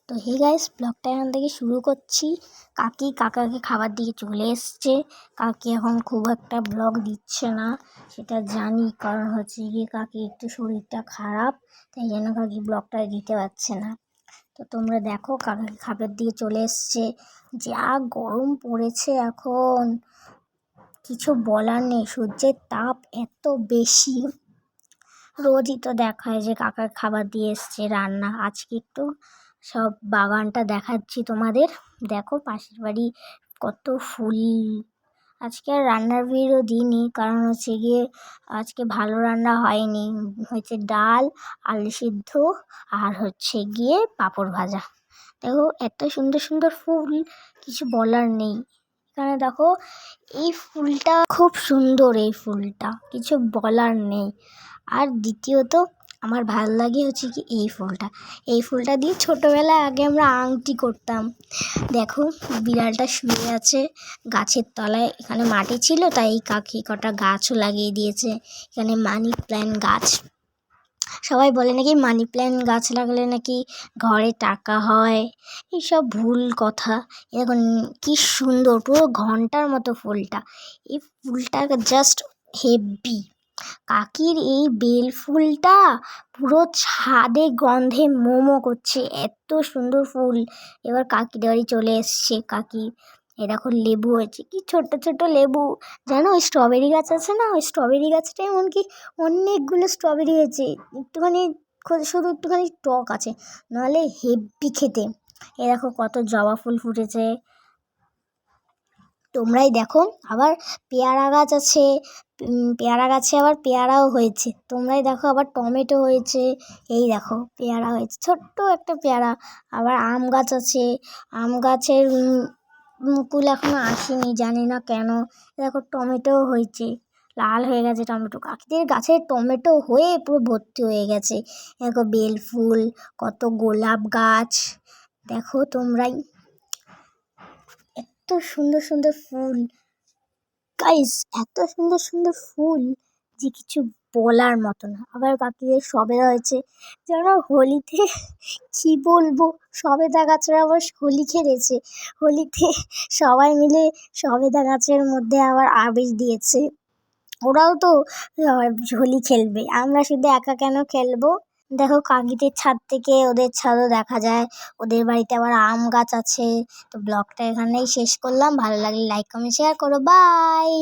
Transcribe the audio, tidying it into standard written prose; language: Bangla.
তো হে গাইস, ব্লগটা এখান থেকে শুরু করছি। কাকি কাকাকে খাবার দিয়ে চলে এসছে। কাকি এখন খুব একটা ব্লগ দিচ্ছে না, সেটা জানি, কারণ হচ্ছে গিয়ে কাকি একটু শরীরটা খারাপ, তাই জন্য কাকি ব্লগটা দিতে পারছে না। তো তোমরা দেখো, কাকাকে খাবার দিয়ে চলে এসছে। যা গরম পড়েছে এখন, কিছু বলার নেই। সূর্যের তাপ এত বেশি। রোজই তো দেখায় যে কাকা খাবার দিয়ে এসছে, রান্না। আজকে একটু সব বাগানটা দেখাচ্ছি তোমাদের। দেখো পাশের বাড়ি কত ফুল। আজকে আর রান্নার ভিডিও দিইনি, কারণ হচ্ছে গিয়ে আজকে ভালো রান্না হয়নি। হয়েছে ডাল, আলু সিদ্ধ, আর হচ্ছে গিয়ে পাঁপড় ভাজা। দেখো এত সুন্দর সুন্দর ফুল, কিছু বলার নেই। এখানে দেখো, এই ফুলটা খুব সুন্দর, এই ফুলটা কিছু বলার নেই। আর দ্বিতীয়ত আমার ভালো লাগে হচ্ছে কি এই ফুলটা দিয়ে ছোটোবেলায় আগে আমরা আংটি করতাম। দেখো বিড়ালটা শুয়ে আছে গাছের তলায়। এখানে মাটি ছিল, তাই কাকি কটা গাছও লাগিয়ে দিয়েছে। এখানে মানি প্ল্যান্ট গাছ। সবাই বলে নাকি মানি প্ল্যান্ট গাছ লাগালে নাকি ঘরে টাকা হয়, এইসব ভুল কথা। এখন কি সুন্দর, পুরো ঘন্টার মতো ফুলটা। এই ফুলটা জাস্ট হেভি। কাকির এই বেল ফুলটা পুরো ছাদে গন্ধে মোমো করছে, এত সুন্দর ফুল। এবার কাকির বাড়ি চলে এসছে কাকি। এরকম লেবু হয়েছে, কি ছোট ছোট লেবু। জানো ওই স্ট্রবেরি গাছ আছে না, ওই স্ট্রবেরি গাছটা এমনকি অনেকগুলো স্ট্রবেরি হয়েছে। একটুখানি শুধু একটুখানি টক আছে, নাহলে হেব্বি খেতে। এ দেখো কত জবা ফুল ফুটেছে, তোমরাই দেখো। আবার পেয়ারা গাছ আছে, পেয়ারা গাছে আবার পেয়ারাও হয়েছে। তোমরাই দেখো, আবার টমেটো হয়েছে। এই দেখো পেয়ারা হয়েছে, ছোট্ট একটা পেয়ারা। আবার আম গাছ আছে, আম গাছের মুকুল এখনো আসেনি, জানি না কেন। দেখো টমেটোও হয়েছে, লাল হয়ে গেছে টমেটো। কাকিদের গাছে টমেটো হয়ে পুরো ভর্তি হয়ে গেছে। দেখো বেল ফুল, কত গোলাপ গাছ। দেখো তোমরাই, এত সুন্দর সুন্দর ফুল গাইস, এত সুন্দর সুন্দর ফুল যে কিছু বলার মতো না। আবার কাকিদের সবেদা হয়েছে, যেন হোলিতে কি বলবো, সবেদা গাছরা আবার হোলি খেলেছে। হোলিতে সবাই মিলে সবেদা গাছের মধ্যে আবার আবির দিয়েছে। ওরাও তো হোলি খেলবে, আমরা শুধু একা কেন খেলবো। দেখো কাকিদের ছাদ থেকে ওদের ছাদও দেখা যায়। ওদের বাড়িতে আবার আম গাছ আছে। তো ব্লগটা এখানেই শেষ করলাম। ভালো লাগলে লাইক কমেন্ট শেয়ার করো। বাই।